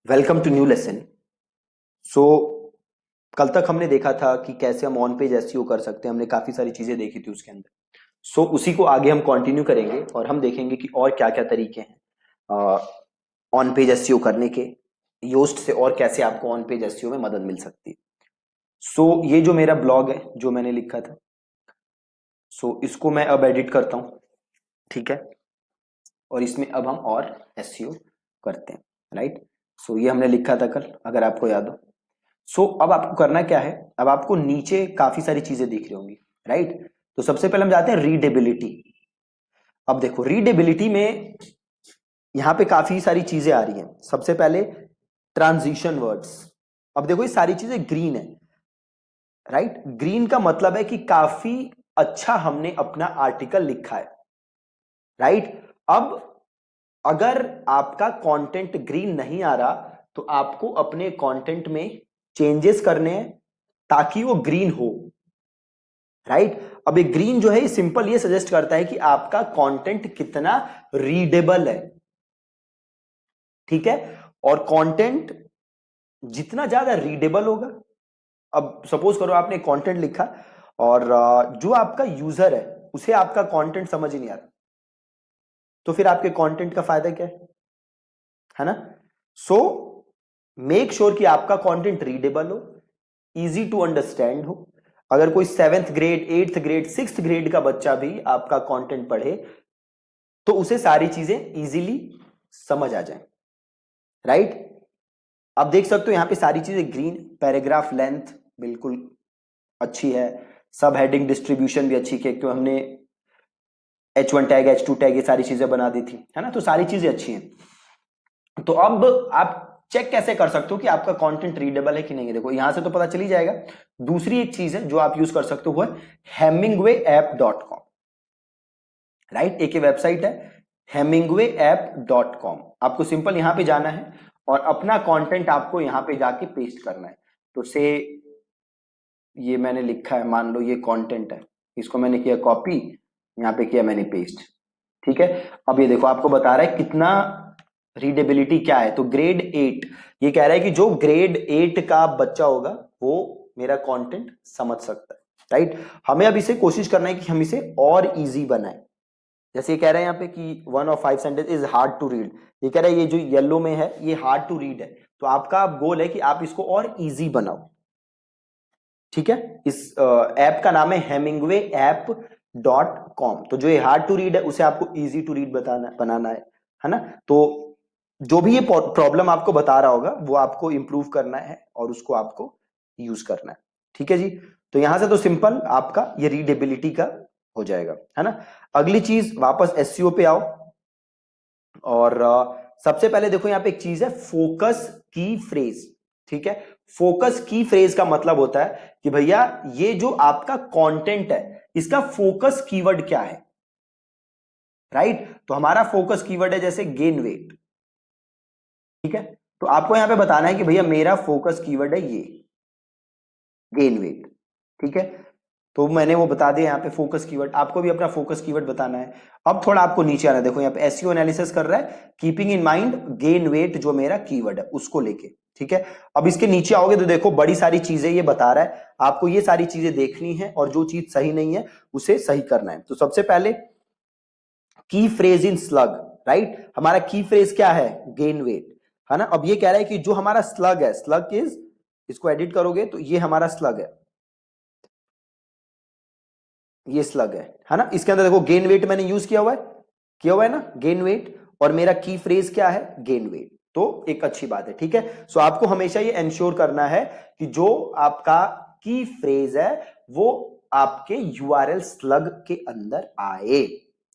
Welcome to new lesson. So कल तक हमने देखा था कि कैसे हम ऑन पेज एसईओ कर सकते हैं। हमने काफी सारी चीजें देखी थी उसके अंदर। उसी को आगे हम कंटिन्यू करेंगे और हम देखेंगे कि और क्या क्या तरीके हैं ऑन पेज एसईओ करने के, योस्ट से और कैसे आपको ऑन पेज एसईओ में मदद मिल सकती है। ये जो मेरा ब्लॉग है जो मैंने लिखा था, इसको मैं अब एडिट करता हूँ, ठीक है। और इसमें अब हम और एसईओ करते हैं, राइट। ये हमने लिखा था कल, अगर आपको याद हो। अब आपको करना क्या है, अब आपको नीचे काफी सारी चीजें दिख रही होंगी, राइट। तो सबसे पहले हम जाते हैं रीडेबिलिटी। अब देखो रीडेबिलिटी में यहां पे काफी सारी चीजें आ रही हैं। सबसे पहले ट्रांजिशन वर्ड्स। अब देखो ये सारी चीजें ग्रीन है, राइट। ग्रीन का मतलब है कि काफी अच्छा हमने अपना आर्टिकल लिखा है, राइट। अब अगर आपका कंटेंट ग्रीन नहीं आ रहा तो आपको अपने कंटेंट में चेंजेस करने हैं ताकि वो ग्रीन हो, राइट। अब ये ग्रीन जो है ये सिंपल ये सजेस्ट करता है कि आपका कंटेंट कितना रीडेबल है, ठीक है। और कंटेंट जितना ज्यादा रीडेबल होगा, अब सपोज करो आपने कंटेंट लिखा और जो आपका यूजर है उसे आपका कंटेंट समझ ही नहीं आ रहा, तो फिर आपके कंटेंट का फायदा क्या है ना। सो मेक श्योर कि आपका कंटेंट रीडेबल हो, इजी टू अंडरस्टैंड हो। अगर कोई 7th grade 8th grade 6th grade का बच्चा भी आपका कंटेंट पढ़े तो उसे सारी चीजें इजीली समझ आ जाए, राइट। आप देख सकते हो यहां पे सारी चीजें ग्रीन, पैराग्राफ लेंथ बिल्कुल अच्छी है, सब हेडिंग डिस्ट्रीब्यूशन भी अच्छी है क्यों हमने H1 टैग H2 टैग ये सारी चीजें बना दी थी, है ना। तो सारी चीजें अच्छी हैं। तो अब आप चेक कैसे कर सकते हो कि आपका कंटेंट रीडेबल है कि नहीं है। देखो यहां से तो पता चल ही जाएगा। दूसरी एक चीज है जो आप यूज कर सकते हो वो है hemingwayapp.com, राइट। एक वेबसाइट है hemingwayapp.com। आपको सिंपल यहां पे जाना है और अपना कंटेंट आपको यहां पे जाके पेस्ट करना है। तो से ये मैंने लिखा है, मान लो ये कंटेंट है, इसको मैंने किया कॉपी, यहां पे किया मैंने पेस्ट, ठीक है। अब ये देखो आपको बता रहा है कितना रीडेबिलिटी क्या है। तो ग्रेड 8 ये कह रहा है कि जो ग्रेड 8 का बच्चा होगा वो मेरा कंटेंट समझ सकता है, राइट। हमें अब इसे कोशिश करना है कि हम इसे और इजी बनाएं। जैसे ये कह रहा है यहाँ पे कि 1 of 5 sentence is hard to read, ये कह रहा है ये जो येलो में है ये हार्ड टू रीड है। तो आपका गोल है कि आप इसको और इजी बनाओ, ठीक है। इस ऐप का नाम है hemingwayapp.com। तो जो ये हार्ड टू रीड है उसे आपको इजी टू रीड बनाना है ना। तो जो भी ये प्रॉब्लम आपको बता रहा होगा वो आपको इंप्रूव करना है और उसको आपको यूज करना है, ठीक है जी। तो यहां से तो सिंपल आपका ये रीडेबिलिटी का हो जाएगा, है ना। अगली चीज वापस एसईओ पे आओ और सबसे पहले देखो यहां पे एक चीज है फोकस की फ्रेज, ठीक है। फोकस की फ्रेज का मतलब होता है कि भैया ये जो आपका कंटेंट है इसका फोकस कीवर्ड क्या है, राइट। तो हमारा फोकस कीवर्ड है जैसे गेन वेट, ठीक है। तो आपको यहां पे बताना है कि भैया मेरा फोकस कीवर्ड है ये गेन वेट, ठीक है। तो मैंने वो बता दिया यहाँ पे फोकस कीवर्ड, आपको भी अपना फोकस कीवर्ड बताना है। अब थोड़ा आपको नीचे आना है, देखो यहाँ पे एसईओ एनालिसिस कर रहा है keeping in mind gain weight, जो मेरा कीवर्ड है उसको लेके, ठीक है। अब इसके नीचे आओगे तो देखो बड़ी सारी चीजें ये बता रहा है, आपको ये सारी चीजें देखनी है और जो चीज सही नहीं है उसे सही करना है। तो सबसे पहले की फ्रेज इन स्लग, राइट। हमारा की फ्रेज क्या है, गेन वेट, है ना। अब ये कह रहा है कि जो हमारा स्लग है, स्लग इज, इसको एडिट करोगे तो ये हमारा स्लग है, ये स्लग है ना। इसके अंदर देखो गेन वेट मैंने यूज किया हुआ है ना, गेन वेट। और मेरा की फ्रेज क्या है, गेन वेट। तो एक अच्छी बात है, ठीक है। सो आपको हमेशा ये इंश्योर करना है कि जो आपका की फ्रेज है वो आपके यूआरएल स्लग के अंदर आए,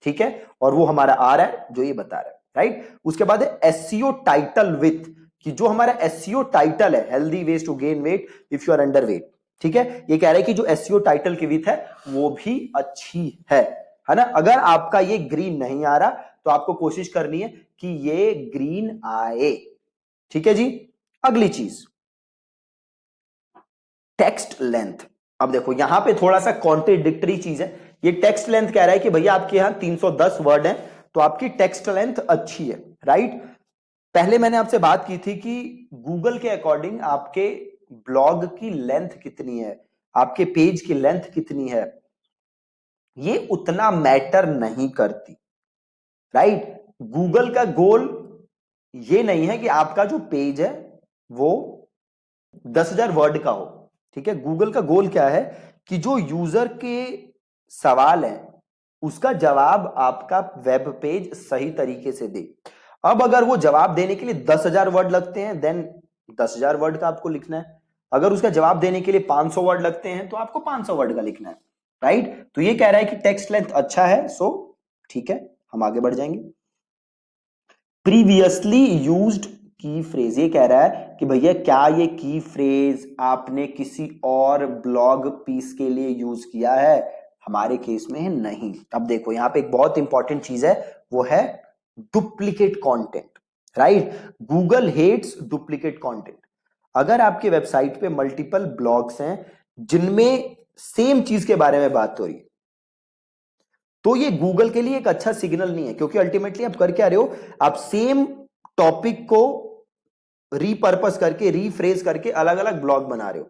ठीक है। और वो हमारा आ रहा है जो ये बता रहा है, राइट। उसके बाद है एसईओ टाइटल विथ, कि जो हमारा एसईओ टाइटल है healthy ways to gain weight if you are underweight, ठीक है। ये कह रहा है कि जो एसईओ टाइटल की विथ है वो भी अच्छी है ना। अगर आपका ये ग्रीन नहीं आ रहा तो आपको कोशिश करनी है कि ये ग्रीन आए, ठीक है जी। अगली चीज टेक्स्ट लेंथ। अब देखो यहां पे थोड़ा सा कॉन्ट्रेडिक्टरी चीज है। ये टेक्स्ट लेंथ कह रहा है कि भैया आपके यहां 310 वर्ड हैं तो आपकी टेक्स्ट लेंथ अच्छी है, राइट। पहले मैंने आपसे बात की थी कि गूगल के अकॉर्डिंग आपके ब्लॉग की लेंथ कितनी है, आपके पेज की लेंथ कितनी है, ये उतना मैटर नहीं करती, राइट। गूगल का गोल ये नहीं है कि आपका जो पेज है वो 10,000 वर्ड का हो, ठीक है। गूगल का गोल क्या है कि जो यूजर के सवाल है उसका जवाब आपका वेब पेज सही तरीके से दे। अब अगर वो जवाब देने के लिए 10,000 वर्ड लगते हैं, देन 10,000 वर्ड का आपको लिखना है। अगर उसका जवाब देने के लिए 500 वर्ड लगते हैं तो आपको 500 वर्ड का लिखना है, राइट। तो ये कह रहा है कि टेक्स्ट लेंथ अच्छा है, सो ठीक है, हम आगे बढ़ जाएंगे। प्रीवियसली यूज्ड की फ्रेज, ये कह रहा है कि भैया क्या ये की फ्रेज आपने किसी और ब्लॉग पीस के लिए यूज किया है, हमारे केस में है नहीं। अब देखो यहां पे एक बहुत इंपॉर्टेंट चीज है, वो है duplicate content, right. Google hates duplicate content. अगर आपके वेबसाइट पे मल्टीपल ब्लॉग्स हैं जिनमें सेम चीज के बारे में बात हो रही है, तो ये गूगल के लिए एक अच्छा सिग्नल नहीं है, क्योंकि अल्टीमेटली आप कर क्या रहे हो, आप सेम टॉपिक को रीपर्पस करके, रीफ्रेज करके अलग अलग ब्लॉग बना रहे हो,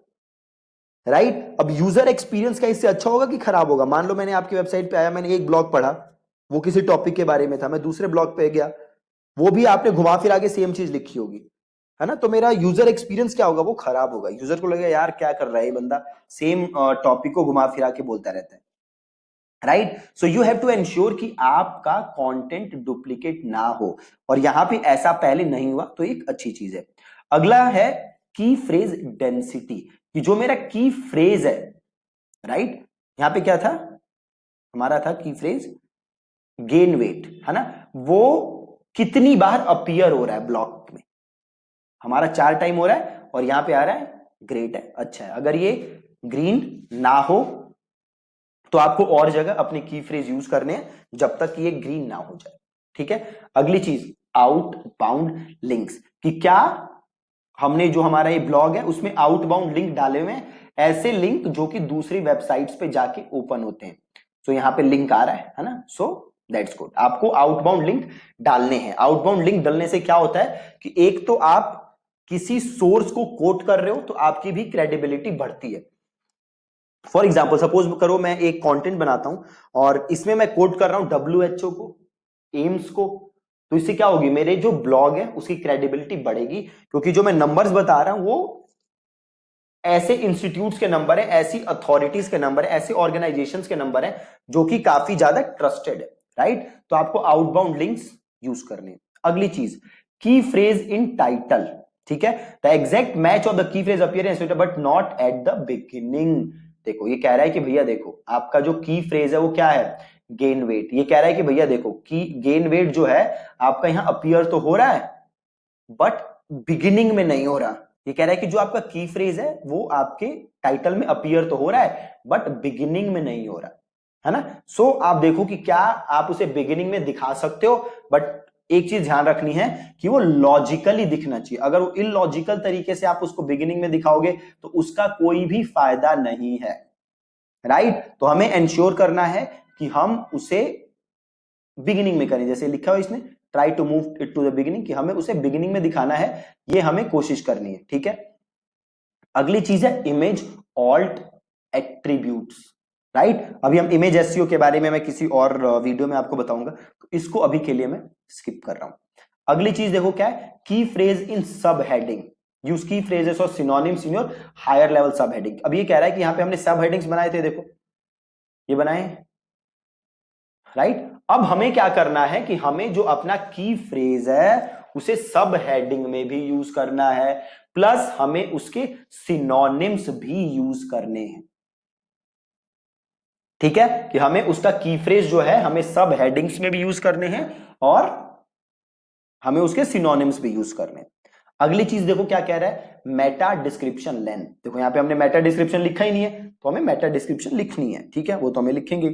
राइट। अब यूजर एक्सपीरियंस का इससे अच्छा होगा कि खराब होगा? मान लो मैंने आपकी वेबसाइट पे आया, मैंने एक ब्लॉग पढ़ा, वो किसी टॉपिक के बारे में था, मैं दूसरे ब्लॉग पे गया, वो भी आपने घुमा फिरा के सेम चीज लिखी होगी, है ना। तो मेरा यूजर एक्सपीरियंस क्या होगा, वो खराब होगा। यूजर को लगेगा यार क्या कर रहा है ये बंदा, सेम टॉपिक को घुमा फिरा के बोलता रहता है, right. So you have to ensure कि आपका कंटेंट डुप्लीकेट ना हो, और यहां पे ऐसा पहले नहीं हुआ, तो एक अच्छी चीज है। अगला है की फ्रेज डेंसिटी, कि जो मेरा की फ्रेज है, राइट, यहां पे क्या था हमारा, था की फ्रेज गेन वेट, है ना, वो कितनी बार अपीयर हो रहा है ब्लॉक में। हमारा 4 टाइम हो रहा है और यहां पे आ रहा है ग्रेट है, अच्छा है। अगर ये ग्रीन ना हो तो आपको और जगह अपने की फ्रेज यूज करने हैं जब तक ये ग्रीन ना हो जाए, ठीक है। अगली चीज आउटबाउंड लिंक्स, कि क्या हमने जो हमारा ये ब्लॉग है उसमें आउटबाउंड लिंक डाले हुए हैं, ऐसे लिंक जो कि दूसरी वेबसाइट्स पे जाके ओपन होते हैं। तो यहाँ पे लिंक आ रहा है ना, सो दैट्स गुड। आपको आउटबाउंड लिंक डालने हैं। आउटबाउंड लिंक डालने से क्या होता है कि एक तो आप किसी सोर्स को कोट कर रहे हो, तो आपकी भी क्रेडिबिलिटी बढ़ती है। फॉर एग्जाम्पल सपोज करो मैं एक कंटेंट बनाता हूं और इसमें मैं कोट कर रहा हूं WHO को, एम्स को, तो इससे क्या होगी, मेरे जो ब्लॉग है उसकी क्रेडिबिलिटी बढ़ेगी, क्योंकि जो मैं नंबर्स बता रहा हूं वो ऐसे इंस्टीट्यूट्स के नंबर है, ऐसी अथॉरिटीज के नंबर है, ऐसे ऑर्गेनाइजेशंस के नंबर है जो कि काफी ज्यादा ट्रस्टेड है, राइट। तो आपको आउटबाउंड लिंक्स यूज करने। अगली चीज की फ्रेज इन टाइटल, ठीक है। The exact match of the key phrase appearance but not at the beginning. देखो ये कह रहा है कि भैया देखो आपका जो की फ्रेज है वो क्या है, गेन वेट। ये कह रहा है कि भैया देखो की गेन वेट जो है आपका यहां अपीयर तो हो रहा है बट बिगिनिंग में नहीं हो रहा। ये कह रहा है कि जो आपका की फ्रेज है वो आपके टाइटल में अपीयर तो हो रहा है बट बिगिनिंग में नहीं हो रहा, है ना। सो आप देखो कि क्या आप उसे बिगिनिंग में दिखा सकते हो, बट एक चीज ध्यान रखनी है कि वो लॉजिकली दिखना चाहिए। अगर वो इलॉजिकल तरीके से आप उसको बिगिनिंग में दिखाओगे तो उसका कोई भी फायदा नहीं है, राइट। तो हमें एंश्योर करना है कि हम उसे बिगिनिंग में करें, जैसे लिखा हो इसने try to move it to the beginning, कि हमें उसे बिगिनिंग में दिखाना है, ये हमें कोशिश करनी है, ठीक है। अगली चीज है इमेज ऑल्ट एट्रीब्यूट्स, राइट। अभी हम इमेज एसईओ के बारे में मैं किसी और वीडियो में आपको बताऊंगा, तो इसको अभी के लिए मैं स्किप कर रहा हूं। अगली चीज देखो क्या है, की phrase in subheading, use key phrases और synonyms in your higher level subheading. अब ये कह रहा है कि यहां पे हमने सब हेडिंग्स बनाए थे, देखो ये बनाए, राइट। अब हमें क्या करना है कि हमें जो अपना की फ्रेज है उसे सब हेडिंग में भी यूज करना है, प्लस हमें उसके सिनोनिम्स भी यूज करने हैं, ठीक है। कि हमें उसका की फ्रेज जो है हमें सब हेडिंग्स में भी यूज करने हैं और हमें उसके सिनोनिम्स भी यूज करने हैं। अगली चीज देखो क्या कह रहा है, मेटा डिस्क्रिप्शन लेंथ। देखो यहां पे हमने मेटा डिस्क्रिप्शन लिखा ही नहीं है, तो हमें मेटा डिस्क्रिप्शन लिखनी है, ठीक है, वो तो हमें लिखेंगे।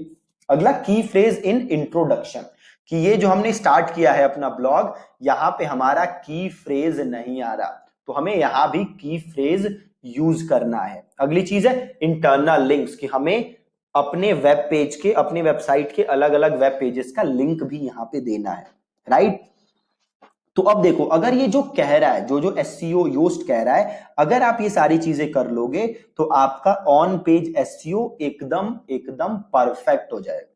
अगला की फ्रेज इन इंट्रोडक्शन, कि ये जो हमने स्टार्ट किया है अपना ब्लॉग, यहां पे हमारा की फ्रेज नहीं आ रहा, तो हमें यहां भी की फ्रेज यूज करना है। अगली चीज है इंटरनल लिंक्स, कि हमें अपने वेब पेज के, अपने वेबसाइट के अलग अलग वेब पेजेस का लिंक भी यहां पे देना है, राइट। तो अब देखो, अगर ये जो कह रहा है, जो जो एससीओ योस्ट कह रहा है, अगर आप ये सारी चीजें कर लोगे तो आपका ऑन पेज एससीओ एकदम एकदम परफेक्ट हो जाएगा।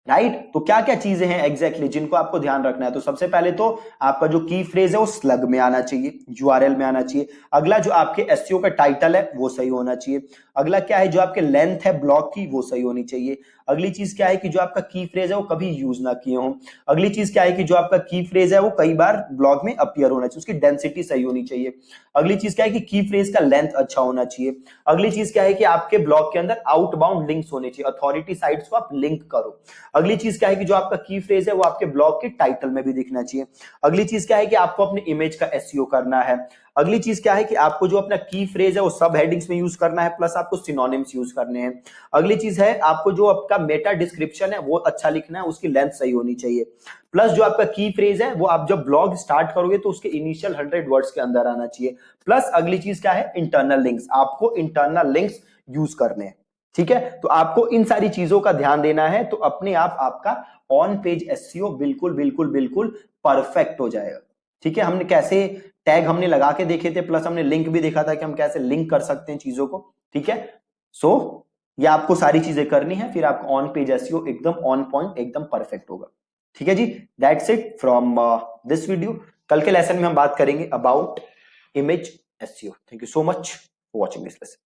राइट तो क्या क्या चीजें हैं एग्जैक्टली जिनको आपको ध्यान रखना है? तो सबसे पहले तो आपका जो की फ्रेज है वो स्लग में आना चाहिए, यूआरएल में आना चाहिए। अगला जो आपके एसईओ का टाइटल है वो सही होना चाहिए। अगला क्या है, जो आपके लेंथ है ब्लॉग की वो सही होनी चाहिए। अगली चीज क्या है कि जो आपका की फ्रेज है वो कभी यूज ना किए हो। अगली चीज क्या है कि जो आपका की फ्रेज है वो कई बार ब्लॉग में अपीयर होना चाहिए, उसकी डेंसिटी सही होनी चाहिए। अगली चीज क्या है कि की फ्रेज का लेंथ अच्छा होना चाहिए। अगली चीज क्या है कि आपके ब्लॉग के अंदर आउटबाउंड लिंक्स होने चाहिए, अथॉरिटी साइट्स को आप लिंक करो। अगली चीज क्या है कि जो आपका की फ्रेज है वो आपके ब्लॉग के टाइटल में भी दिखना चाहिए। अगली चीज क्या है कि आपको अपने इमेज का एसईओ करना है। अगली चीज क्या है कि आपको जो अपना की फ्रेज है वो सब हेडिंग्स में यूज करना है, प्लस आपको सिनोनिम्स यूज करने हैं। अगली चीज है आपको जो आपका मेटा डिस्क्रिप्शन है वो अच्छा लिखना है, उसकी लेंथ सही होनी चाहिए। प्लस जो आपका की फ्रेज है वो आप जब ब्लॉग स्टार्ट करोगे तो उसके इनिशियल 100 वर्ड्स के अंदर आना चाहिए। प्लस अगली चीज क्या है, इंटरनल लिंक्स, आपको इंटरनल लिंक्स यूज करने हैं। ठीक है, तो आपको इन सारी चीजों का ध्यान देना है, तो अपने आप आपका ऑन पेज एसईओ बिल्कुल बिल्कुल बिल्कुल परफेक्ट हो जाएगा। ठीक है, हमने कैसे टैग हमने लगा के देखे थे, प्लस हमने लिंक भी देखा था कि हम कैसे लिंक कर सकते हैं चीजों को। ठीक है, सो ये आपको सारी चीजें करनी है, फिर आपका ऑन पेज एसईओ एकदम ऑन पॉइंट एकदम परफेक्ट होगा। ठीक है जी, that's it from this video. कल के लेसन में हम बात करेंगे about image SEO. Thank you so much for watching this lesson.